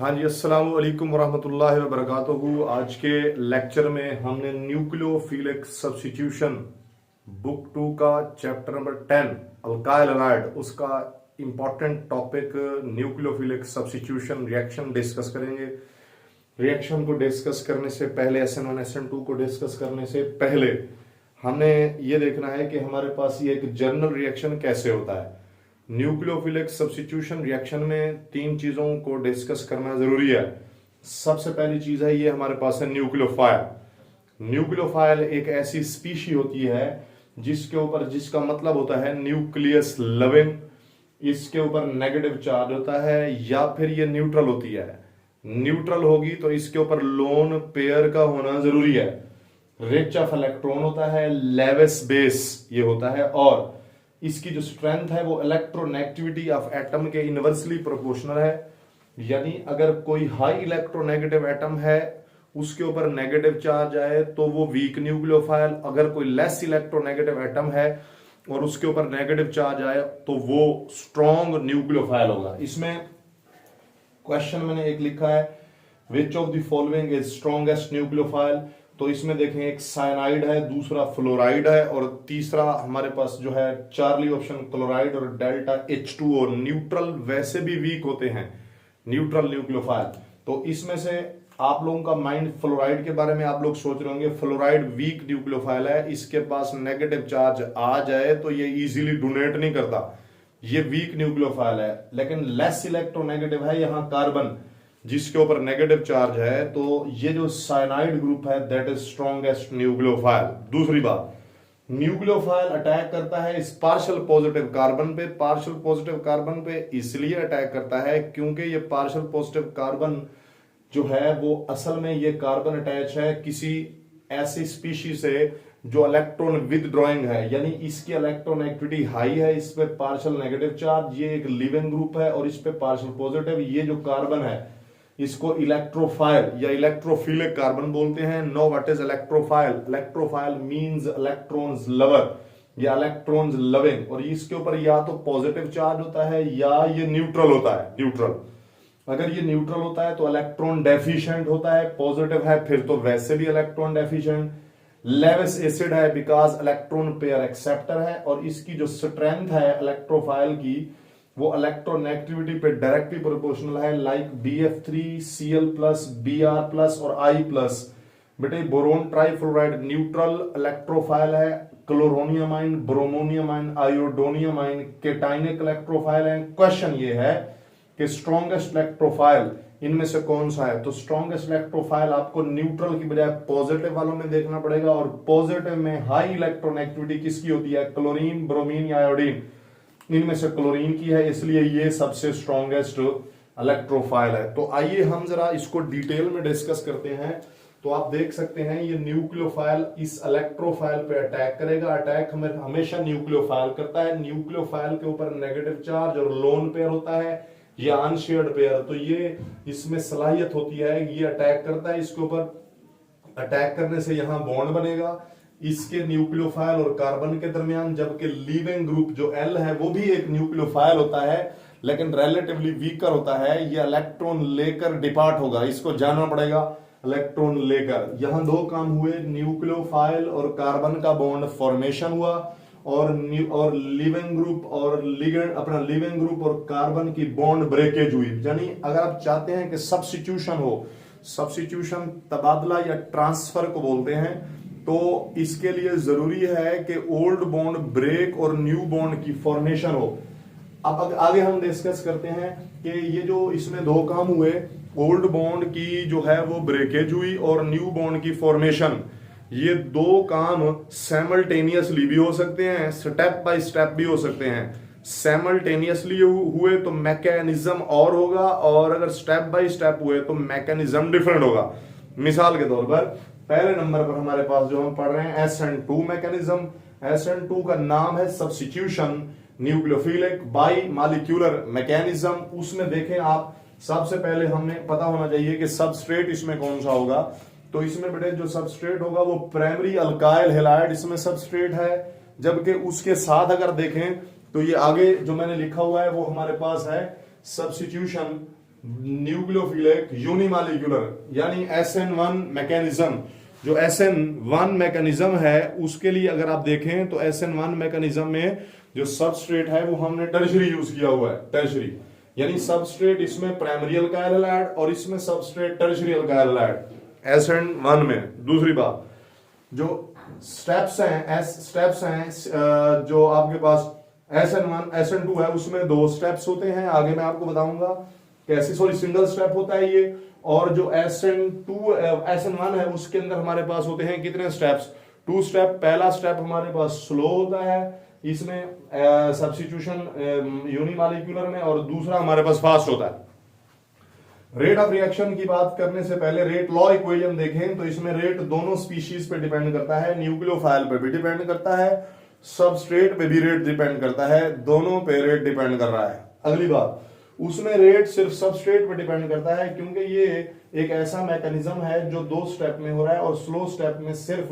हाँ जी, अस्सलाम वालेकुम वरहमतुल्लाहि वबरकातुहू। आज के लेक्चर में हमने न्यूक्लियोफिलिक सब्स्टिट्यूशन बुक 2 का चैप्टर नंबर 10 अल्काइल हैलाइड उसका important topic nucleophilic substitution reaction discuss करेंगे। रिएक्शन को डिस्कस करने से पहले SN1 SN2 को डिस्कस करने से पहले हमने ये देखना है कि हमारे पास ये एक जर्नल रिएक्शन कैसे होता है। न्यूक्लियोफिलिक सब्स्टिट्यूशन रिएक्शन में तीन चीजों को डिस्कस करना जरूरी है। सबसे पहली चीज है, ये हमारे पास है न्यूक्लियोफाइल। न्यूक्लियोफाइल एक ऐसी स्पीशी होती है जिसके ऊपर, जिसका मतलब होता है न्यूक्लियस लविंग, इसके ऊपर नेगेटिव चार्ज होता है, या फिर ये न्यूट्रल होती है। न्यूट्रल होगी तो इसके ऊपर लोन पेयर का होना जरूरी है। रिच ऑफ इलेक्ट्रॉन होता है, लेविस बेस ये होता है, और इसकी जो स्ट्रेंथ है वो इलेक्ट्रोनेगेटिविटी ऑफ एटम के इनवर्सली प्रोपोर्शनल है। यानी अगर कोई हाई इलेक्ट्रोनेगेटिव एटम है उसके ऊपर नेगेटिव चार्ज आए तो वो वीक न्यूक्लियोफाइल, अगर कोई लेस इलेक्ट्रोनेगेटिव एटम है और उसके ऊपर नेगेटिव चार्ज आए तो वो स्ट्रॉन्ग न्यूक्लियोफाइल होगा। इसमें क्वेश्चन मैंने एक लिखा है, which of the following is strongest nucleophile. तो इसमें देखें, एक साइनाइड है, दूसरा फ्लोराइड है, और तीसरा हमारे पास जो है चार्ली ऑप्शन क्लोराइड और डेल्टा H2O। न्यूट्रल वैसे भी वीक होते हैं, न्यूट्रल न्यूक्लियोफाइल। तो इसमें से आप लोगों का माइंड फ्लोराइड के बारे में आप लोग सोच रहे होंगे, फ्लोराइड वीक न्यूक्लियोफाइल है, इसके पास नेगेटिव चार्ज आ जाए तो ये इजीली डोनेट नहीं करता, ये वीक न्यूक्लियोफाइल है। लेकिन लेस इलेक्ट्रोनेगेटिव है यहाँ कार्बन, जिसके ऊपर नेगेटिव चार्ज है, तो ये जो साइनाइड ग्रुप है दैट इज स्ट्रॉन्गेस्ट न्यूक्लियोफाइल। दूसरी बात, न्यूक्लियोफाइल अटैक करता है इस पार्शियल पॉजिटिव कार्बन पे। पार्शियल पॉजिटिव कार्बन पे इसलिए अटैक करता है क्योंकि ये पार्शियल पॉजिटिव कार्बन जो है वो असल में ये कार्बन अटैच है किसी ऐसी स्पीशी से जो इलेक्ट्रॉन विदड्रॉइंग है, यानी इसकी इलेक्ट्रोनेगेटिविटी हाई है, इस पे पार्शियल नेगेटिव चार्ज, ये एक लिविंग ग्रुप है और इस पे पार्शियल पॉजिटिव। ये जो कार्बन है इसको इलेक्ट्रोफाइल या इलेक्ट्रोफिलिक कार्बन बोलते हैं। Know what is electrophile? Electrophile means electrons lover या इलेक्ट्रॉन्स लविंग, और इसके ऊपर या तो पॉजिटिव चार्ज होता है या ये न्यूट्रल होता है। न्यूट्रल, अगर ये न्यूट्रल होता है तो इलेक्ट्रॉन डेफिशिएंट होता है, पॉजिटिव है फिर तो वैसे भी इलेक्ट्रॉन डेफिशिएंट। लेविस एसिड है बिकॉज इलेक्ट्रॉन पेयर एक्सेप्टर है, और इसकी जो स्ट्रेंथ है इलेक्ट्रोफाइल की वो इलेक्ट्रोनेगेटिविटी पे डायरेक्टली प्रोपोर्शनल है, लाइक BF3Cl+, Br+ और I+। बेटे बोरोन ट्राइफ्लोराइड न्यूट्रल इलेक्ट्रोफाइल है, chloronium ion, bromonium ion, iodonium ion cationic electrophile है। क्वेश्चन ये है कि स्ट्रॉन्गेस्ट इलेक्ट्रोफाइल इनमें से कौन सा है? तो स्ट्रॉन्गेस्ट इलेक्ट्रोफाइल आपको न्यूट्रल की बजाय पॉजिटिव वालों में देखना पड़ेगा, और पॉजिटिव में हाई इलेक्ट्रोनेगेटिविटी किसकी होती है? क्लोरीन, ब्रोमीन या आयोडीन, इनमें से क्लोरीन की है, इसलिए ये सबसे स्ट्रॉन्गेस्ट इलेक्ट्रोफाइल है। तो आइए हम जरा इसको डिटेल में डिस्कस करते हैं। तो आप देख सकते हैं ये न्यूक्लियोफाइल इस इलेक्ट्रोफाइल पे अटैक करेगा। अटैक हमेशा न्यूक्लियोफाइल करता है। न्यूक्लियोफाइल के ऊपर नेगेटिव चार्ज और लोन पेयर होता है या अनशेयर्ड पेयर, तो ये इसमें सलाहियत होती है, ये अटैक करता है इसके ऊपर। अटैक करने से यहां बॉन्ड बनेगा इसके न्यूक्लियोफाइल और कार्बन के दरमियान, जबकि लीविंग ग्रुप जो L है वो भी एक न्यूक्लियोफाइल होता है लेकिन रिलेटिवली वीकर होता है, ये इलेक्ट्रॉन लेकर डिपार्ट होगा, इसको जानना पड़ेगा, इलेक्ट्रॉन लेकर। यहां दो काम हुए, न्यूक्लियोफाइल और कार्बन का बॉन्ड फॉर्मेशन हुआ, और लिविंग ग्रुप और लिगेंड, अपना लिविंग ग्रुप और कार्बन की बॉन्ड ब्रेकेज हुई। यानी अगर आप चाहते हैं कि सब्स्टिट्यूशन हो, सब्स्टिट्यूशन तबादला या ट्रांसफर को बोलते हैं, तो इसके लिए जरूरी है कि ओल्ड बॉन्ड ब्रेक और न्यू बॉन्ड की फॉर्मेशन हो। अब आगे हम डिस्कस करते हैं कि ये जो इसमें दो काम हुए, ओल्ड बॉन्ड की जो है वो ब्रेकेज हुई और न्यू बॉन्ड की फॉर्मेशन, ये दो काम सैमल्टेनियसली भी हो सकते हैं, स्टेप बाय स्टेप भी हो सकते हैं। सैमल्टेनियसली हुए तो मैकेनिज्म और होगा, और अगर स्टेप बाय स्टेप हुए तो मैकेनिज्म डिफरेंट होगा। मिसाल के तौर पर पहले नंबर पर हमारे पास जो हम पढ़ रहे हैं SN2 मैकेनिज्म। SN2 का नाम है substitution nucleophilic by molecular mechanism. उसमें देखें आप, सबसे पहले हमें पता होना चाहिए कि सबस्ट्रेट इसमें कौन सा होगा। तो इसमें बेटे जो सबस्ट्रेट होगा वो प्राइमरी अल्काइल हैलाइड इसमें सबस्ट्रेट है, जबकि उसके साथ अगर देखें तो ये आगे जो मैंने लिखा हुआ है वो हमारे पास है सब्स्टिट्यूशन न्यूक्लियोफिलिक यूनिमॉलिक्यूलर यानी SN1 मैकेनिज्म। जो SN1 मैकेनिज्म है उसके लिए अगर आप देखें तो SN1 मैकेनिज्म में जो सबस्ट्रेट है वो हमने टर्शरी यूज किया हुआ है। टर्शरी यानी सबस्ट्रेट इसमें प्राइमरी अल्काइल हैलाइड और इसमें substrate tertiary alkyl halide SN1 में। दूसरी बात, जो स्टेप्स हैं जो आपके पास SN1 SN2 है उसमें 2 स्टेप्स होते हैं, आगे मैं आपको बताऊंगा कैसे। सॉरी, सिंगल स्टेप होता है ये। और जो SN1 है उसके अंदर हमारे पास होते हैं कितने स्टेप्स? 2 स्टेप। पहला स्टेप हमारे पास स्लो होता है इसमें सब्स्टिट्यूशन यूनिमॉलिक्यूलर में, और दूसरा हमारे पास फास्ट होता है। रेट ऑफ रिएक्शन की बात करने से पहले रेट लॉ इक्वेशन देखें तो इसमें रेट दोनों स्पीशीज पे डिपेंड करता है, न्यूक्लियोफाइल पे भी डिपेंड करता है, सबस्ट्रेट पे भी रेट डिपेंड करता है, दोनों पे रेट डिपेंड कर रहा है। अगली बात, उसमें रेट सिर्फ सबस्ट्रेट पे डिपेंड करता है क्योंकि ये एक ऐसा मैकेनिज्म है जो 2 स्टेप में हो रहा है और स्लो स्टेप में सिर्फ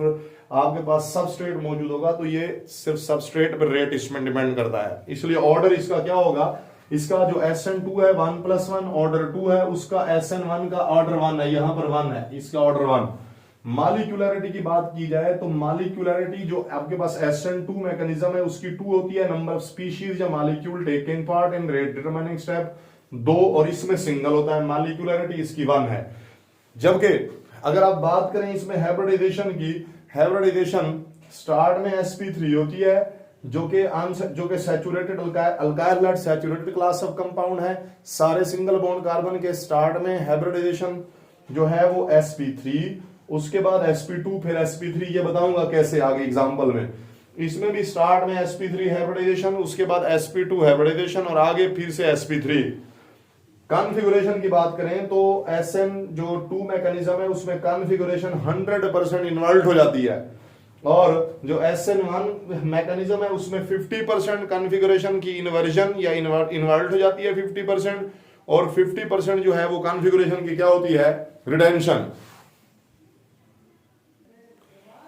आपके पास सबस्ट्रेट मौजूद होगा, तो ये सिर्फ सबस्ट्रेट पर रेट इसमें डिपेंड करता है। इसलिए ऑर्डर इसका क्या होगा? इसका जो SN2 है 1+1 ऑर्डर 2 है, उसका SN1 का ऑर्डर 1 है, यहां पर 1 है, इसका ऑर्डर 1। मॉलिक्यूलरिटी की बात की जाए तो मॉलिक्यूलरिटी जो आपके पास SN2 मैकेनिज्म है उसकी 2 होती है, नंबर ऑफ स्पीशीज या molecule taking part in rate determining step 2, और इसमें सिंगल होता है। मॉलिक्यूलरिटी इसकी 1 है। जबकि अगर आप बात करें इसमें हाइब्रिडाइजेशन की, हाइब्रिडाइजेशन स्टार्ट में sp3 होती है जो कि saturated alkyl saturated class of compound है। सारे सिंगल बॉन्ड कार्बन के स्टार्ट में हाइब्रिडाइजेशन जो है वो sp3, उसके बाद sp2, फिर sp3, ये बताऊंगा कैसे आगे एग्जांपल में। इसमें भी स्टार्ट में sp3 हाइब्रिडाइजेशन, उसके बाद sp2 हाइब्रिडाइजेशन और आगे फिर से sp3। कॉन्फ़िगरेशन की बात करें तो SN जो 2 मैकेनिज्म है उसमें कॉन्फ़िगरेशन 100% इन्वर्ट हो जाती है, और जो SN1 मैकेनिज्म है उसमें 50% कॉन्फ़िगरेशन की इन्वर्जन या इन्वर्ट हो जाती है 50%, और 50% जो है वो कॉन्फ़िगरेशन की क्या होती है? रिटेंशन।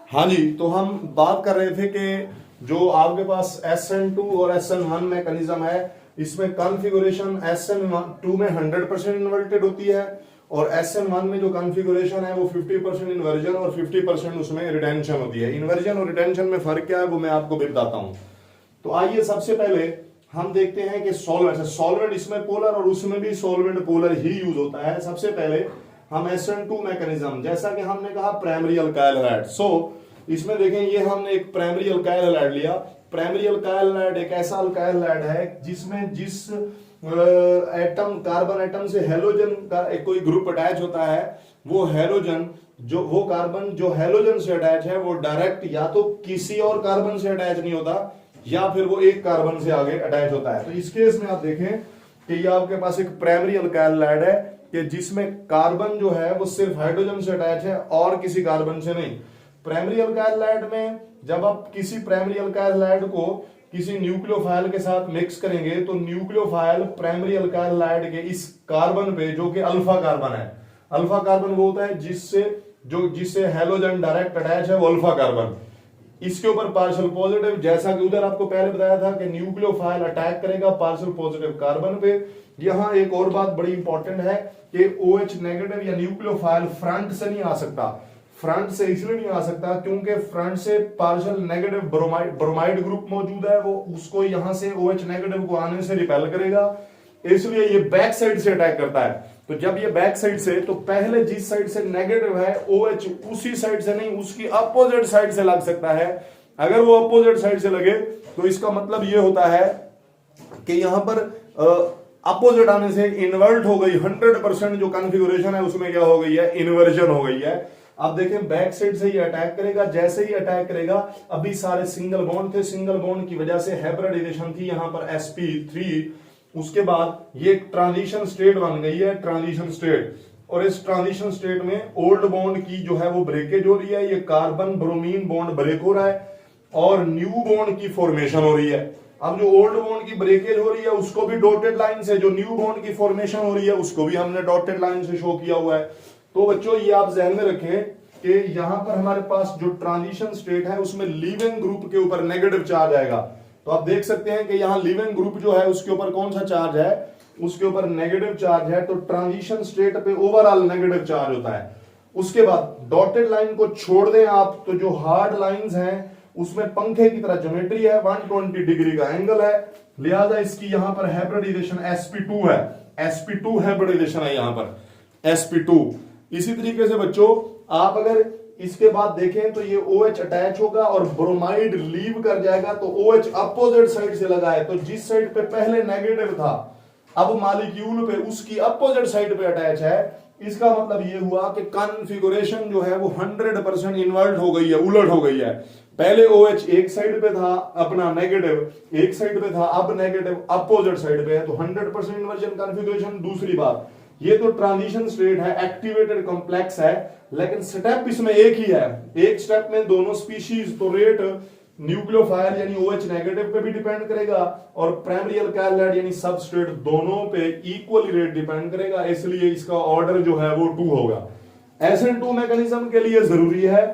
हाँ जी, तो हम बात कर रहे थे कि जो आपके पास SN2 और SN1 मैकेनिज्म है इसमें कॉन्फ़िगरेशन SN2 में 100% इन्वर्टेड होती है, और SN1 में जो कॉन्फ़िगरेशन है वो 50% इन्वर्जन और 50% उसमें रिटेंशन होती है। इन्वर्जन और रिटेंशन में फर्क क्या है वो मैं आपको भी बताता हूं। तो आइए सबसे पहले हम देखते हैं कि सॉल्वेंट इसमें पोलर और उसमें भी सॉल्वेंट पोलर ही यूज होता है। सबसे पहले हम SN2 मैकेनिज्म, जैसा कि हमने कहा प्राइमरी अल्काइल हैलाइड। इसमें देखें ये हमने एक प्राइमरी अल्काइल हैलाइड लिया। प्राइमरी अल्काइल हैलाइड एक ऐसा अल्काइल हैलाइड है जिसमें जिस एटम कार्बन एटम से हेलोजन का एक कोई ग्रुप अटैच होता है, वो हेलोजन वो कार्बन जो हेलोजन से अटैच है वो डायरेक्ट या तो किसी और कार्बन से अटैच नहीं होता या फिर वो एक कार्बन से आगे अटैच होता है। तो इस केस में आप देखें कि ये आपके पास एक प्राइमरी अल्काइल हैलाइड है कि जिसमें कार्बन जो है वो सिर्फ हाइड्रोजन से अटैच है और किसी कार्बन से नहीं। प्राइमरी अल्काइल हैलाइड में जब आप किसी प्राइमरी अल्काइल हैलाइड को किसी न्यूक्लियोफाइल के साथ मिक्स करेंगे तो न्यूक्लियोफाइल प्राइमरी अल्काइल हैलाइड के इस कार्बन पे जो कि अल्फा कार्बन है, अल्फा कार्बन वो होता है जिससे हेलोजन डायरेक्ट अटैच है, वो अल्फा कार्बन। इसके ऊपर पार्शियल पॉजिटिव, जैसा कि उधर आपको पहले बताया था कि न्यूक्लियोफाइल अटैक करेगा पार्शियल पॉजिटिव कार्बन पे। यहां एक और बात बड़ी इंपॉर्टेंट है कि OH नेगेटिव या न्यूक्लियोफाइल फ्रंट से नहीं आ सकता। फ्रंट से इसलिए नहीं आ सकता क्योंकि फ्रंट से पार्शियल नेगेटिव ब्रोमाइड ग्रुप मौजूद है, वो उसको यहां से OH नेगेटिव को आने से रिपेल करेगा, इसलिए ये बैक साइड से अटैक करता है। तो जब ये बैक साइड से, तो पहले जिस साइड से नेगेटिव है OH उसी साइड से नहीं, उसकी अपोजिट साइड से लग सकता है। अगर वो अपोजिट साइड से लगे तो इसका मतलब ये होता है कि यहां पर अपोजिट आने से इन्वर्ट हो गई, 100% जो कॉन्फ़िगरेशन है उसमें क्या हो गई है? इन्वर्जन हो गई है। अब देखें बैक साइड से ये अटैक करेगा, जैसे ही अटैक करेगा, अभी सारे सिंगल बॉन्ड थे, सिंगल बॉन्ड की वजह से हाइब्रिडाइजेशन थी यहां पर sp3, उसके बाद ये ट्रांजिशन स्टेट बन गई है, ट्रांजिशन स्टेट। और इस ट्रांजिशन स्टेट में ओल्ड बॉन्ड की जो है वो ब्रेकेज हो रही है, ये कार्बन ब्रोमीन बॉन्ड ब्रेक हो रहा है और न्यू बॉन्ड की फॉर्मेशन हो रही है। अब जो ओल्ड बॉन्ड की ब्रेकेज हो रही है उसको भी डॉटेड लाइन से, जो न्यू बॉन्ड की फॉर्मेशन हो रही है उसको भी हमने डॉटेड लाइन से शो किया हुआ है। तो बच्चों ये आप ध्यान में रखें कि यहां पर हमारे पास जो ट्रांजिशन स्टेट है उसमें लीविंग ग्रुप के ऊपर नेगेटिव चार्ज आएगा। तो आप देख सकते हैं कि यहां लीविंग ग्रुप जो है उसके ऊपर कौन सा चार्ज है? उसके ऊपर नेगेटिव चार्ज है, तो ट्रांजिशन स्टेट पे ओवरऑल नेगेटिव चार्ज होता है। उसके बाद डॉटेड लाइन को छोड़ दें आप, तो जो हार्ड लाइंस हैं उसमें पंखे की तरह ज्योमेट्री है, 120 डिग्री का एंगल है, लिहाजा इसकी यहां पर हाइब्रिडाइजेशन sp2 है, sp2 हाइब्रिडाइजेशन है यहां पर sp2। इसी तरीके से बच्चों आप अगर इसके बाद देखें तो ये OH अटैच होगा और ब्रोमाइड लीव कर जाएगा, तो OH अपोजिट साइड से लगा है, तो जिस साइड पे पहले नेगेटिव था अब मॉलिक्यूल पे उसकी अपोजिट साइड पे अटैच है। इसका मतलब ये हुआ कि कॉन्फ़िगरेशन जो है वो 100% इन्वर्ट हो गई है, उलट हो गई है। पहले OH एक साइड पे था अपना नेगेटिव, एक साइड पे था, अब नेगेटिव अपोजिट साइड पे है, तो 100% इन्वर्जन कॉन्फ़िगरेशन। दूसरी बात, ये तो ट्रांजिशन स्टेट है, एक्टिवेटेड कॉम्प्लेक्स है, लेकिन स्टेप इसमें एक ही है, एक स्टेप में दोनों स्पीशीज, तो रेट न्यूक्लियोफाइल यानी OH नेगेटिव पे भी डिपेंड करेगा और प्राइमरी अल्काइल हैलाइड यानी सबस्ट्रेट दोनों पे इक्वली रेट डिपेंड करेगा, इसलिए इसका ऑर्डर जो है वो 2 होगा। SN2 मैकेनिज्म के लिए जरूरी है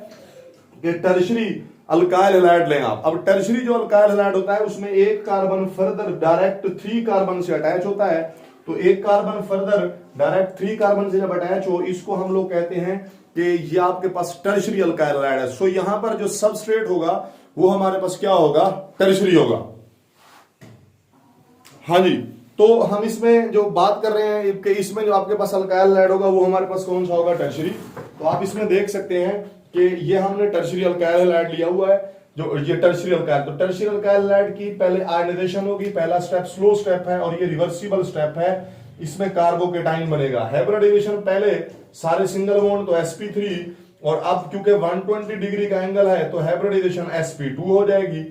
कि टर्शरी अल्काइल हैलाइड लें आप। अब टर्शरी जो अल्काइल हैलाइड होता है उसमें एक कार्बन फर्दर डायरेक्ट 3 कार्बन से अटैच होता है, तो एक कार्बन फर्दर डायरेक्ट 3 कार्बन से जब अटैच हो, इसको हम लोग कहते हैं कि ये आपके पास टर्शरी अल्काइल हैलाइड है। सो यहां पर जो सबस्ट्रेट होगा वो हमारे पास क्या होगा, टर्शरी होगा। हाँ जी, तो हम इसमें जो बात कर रहे हैं कि इसमें जो आपके पास अल्काइल हैलाइड होगा वो हमारे पास कौन सा होगा, टर्शरी। तो आप इसमें देख सकते हैं कि ये हमने टर्शरी अल्काइल हैलाइड लिया हुआ है, जो ये टर्शरी अल्काइल। तो टर्शरी अल्काइल हैलाइड की पहले आयनाइजेशन होगी, पहला स्टेप स्लो स्टेप है और ये रिवर्सिबल स्टेप है, इसमें कार्बोकेटाइन बनेगा। हाइब्रिडाइजेशन पहले सारे सिंगल बॉन्ड तो sp3, और अब क्योंकि 120 डिग्री का एंगल है तो हाइब्रिडाइजेशन sp2 हो जाएगी।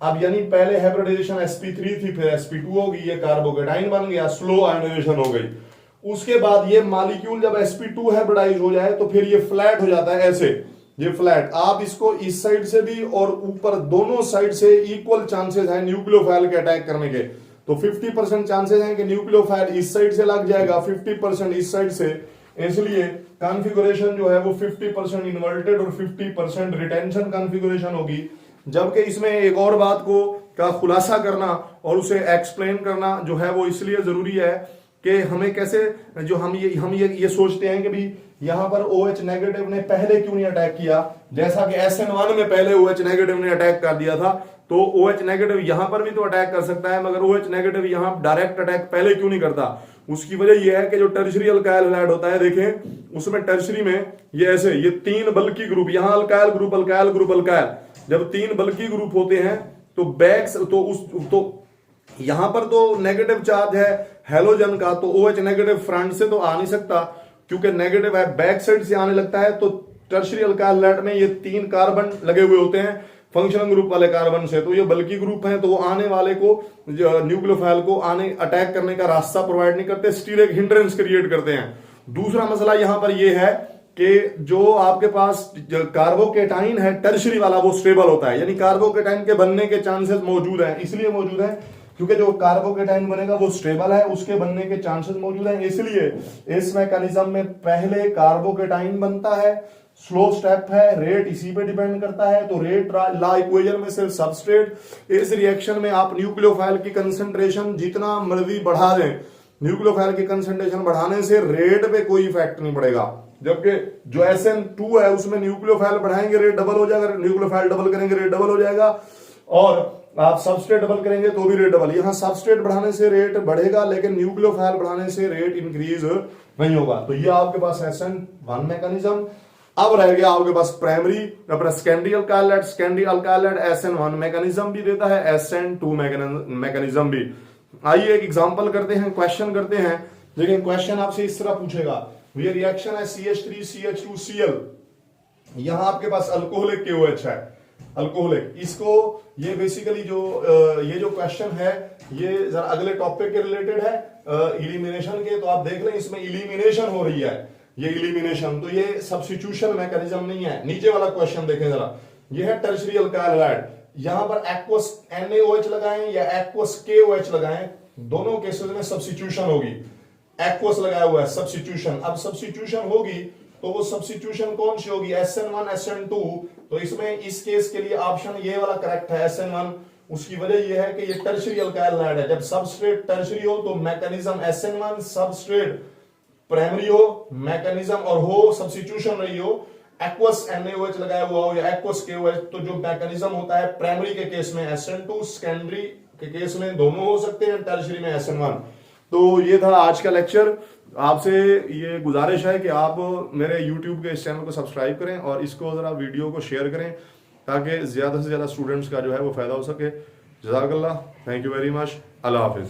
अब यानी पहले हाइब्रिडाइजेशन sp3 थी, फिर sp2 होगी, ये कार्बोकेटाइन बन गया, स्लो आयनाइजेशन हो गई। उसके बाद ये मॉलिक्यूल जब sp2 हाइब्रिडाइज हो जाए तो फिर ये फ्लैट हो जाता है, ऐसे ये फ्लैट। आप इसको इस साइड से भी और ऊपर दोनों साइड से इक्वल चांसेस है न्यूक्लियोफाइल के अटैक करने के, तो 50% चांसेस हैं कि न्यूक्लियोफाइल इस साइड से लग जाएगा, 50% इस साइड से, इसलिए कॉन्फ़िगरेशन जो है वो 50% इन्वर्टेड और 50% रिटेंशन कॉन्फ़िगरेशन होगी। जबकि इसमें एक और बात को का खुलासा करना और उसे एक्सप्लेन करना जो है वो इसलिए जरूरी है कि हमें कैसे, जो हम ये सोचते हैं कि भी यहां पर OH नेगेटिव ने पहले क्यों नहीं अटैक किया, जैसा कि SN1 में पहले OH नेगेटिव ने अटैक कर दिया था, तो OH नेगेटिव यहां पर भी तो अटैक कर सकता है, मगर OH नेगेटिव यहां डायरेक्ट अटैक पहले क्यों नहीं करता। उसकी वजह यह है कि जो टर्शरी अल्काइल हैलाइड होता है, देखें उसमें टर्शरी में ये ऐसे, ये 3 बल्की ग्रुप, यहां alkyl group alkyl group alkyl, जब 3 बल्की ग्रुप होते हैं तो बैक्स तो यहां पर तो नेगेटिव चार्ज है हेलोजन का, तो OH नेगेटिव फ्रंट से तो आ नहीं सकता क्योंकि नेगेटिव है, बैक साइड से आने लगता है। तो टर्शरी अल्काइल हैलाइड में ये 3 कार्बन लगे हुए होते हैं फंक्शनल ग्रुप वाले कार्बन से, तो ये बल्की ग्रुप हैं, तो वो आने वाले को न्यूक्लियोफाइल को आने अटैक करने का रास्ता प्रोवाइड नहीं करते, स्टिल एक हिंड्रेंस क्रिएट करते हैं। दूसरा मसला यहां पर ये है कि जो आपके पास कार्बोकेटाइन है टर्शरी वाला वो स्टेबल होता है, यानी कार्बोकेटाइन के बनने के चांसेस मौजूद हैं, इसलिए मौजूद है क्योंकि जो कार्बोकेटाइन बनेगा वो स्टेबल है, उसके बनने के चांसेस मौजूद हैं, इसलिए इस मैकेनिज्म में पहले कार्बोकेटाइन बनता है, स्लो स्टेप है, रेट इसी पे डिपेंड करता है। तो रेट ला इक्वेशन में सिर्फ सबस्ट्रेट, इस रिएक्शन में आप न्यूक्लियोफाइल की कंसंट्रेशन जितना मर्जी बढ़ा दें, न्यूक्लियोफाइल की कंसंट्रेशन बढ़ाने से रेट पे कोई इफेक्ट नहीं पड़ेगा, जबकि जो SN2 है उसमें न्यूक्लियोफाइल बढ़ाएंगे रेट डबल हो जाएगा, न्यूक्लियोफाइल डबल करेंगे रेट डबल हो जाएगा, और आप सबस्ट्रेट डबल करेंगे तो भी रेट डबल। यहां सबस्ट्रेट बढ़ाने से रेट बढ़ेगा लेकिन न्यूक्लियोफाइल बढ़ाने से रेट इंक्रीज नहीं होगा। तो ये आपके पास SN1 मैकेनिज्म। अब रह गया आपके पास प्राइमरी अपना secondary alkyl halide. Secondary alkyl halide SN1 mechanism भी देता है, SN2 मैकेनिज्म भी। आइए एक एग्जांपल करते हैं, क्वेश्चन करते हैं। लेकिन क्वेश्चन आपसे इस तरह पूछेगा, ये रिएक्शन है CH3CH2Cl, यहां आपके पास अल्कोहलिक KOH है, अल्कोहलिक। इसको ये बेसिकली ये जो क्वेश्चन है ये जरा अगले टॉपिक के रिलेटेड है, इलिमिनेशन के, तो आप देख लें इसमें इलिमिनेशन हो रही है, ये इलिमिनेशन, तो ये सब्स्टिट्यूशन मैकेनिज्म नहीं है। नीचे वाला क्वेश्चन देखें जरा, ये है टर्शरी अल्काइल हैलाइड, यहां पर एक्वस NaOH लगाएं या एक्वस KOH लगाएं, दोनों केसेस में सब्स्टिट्यूशन होगी। एक्वस लगाया हुआ है, सब्स्टिट्यूशन। अब सब्स्टिट्यूशन होगी तो वो सब्स्टिट्यूशन कौन सी होगी, SN1 SN2, तो इसमें इस केस के लिए ऑप्शन ये वाला करेक्ट है, SN1 उसकी वजह यह है कि ये टर्शरी अल्काइल एनाइड है। जब सबस्ट्रेट टर्शरी हो तो मैकेनिज्म SN1, सबस्ट्रेट प्राइमरी हो मैकेनिज्म और हो सब्स्टिट्यूशन रही हो, एक्वस NaOH लगाया हुआ हो या एक्वस KOH, तो जो मैकेनिज्म होता है प्राइमरी के केस में SN2, सेकेंडरी के केस में दोनों हो सकते हैं, टर्शरी में SN1। तो ये था आज का लेक्चर। आपसे ये गुजारिश है कि आप मेरे YouTube के इस चैनल को सब्सक्राइब करें और इसको जरा वीडियो को शेयर करें ताकि ज्यादा से ज्यादा स्टूडेंट्स का जो है वो फायदा हो सके। जज़ाकल्लाह, थैंक यू वेरी मच, अल्लाह हाफिज।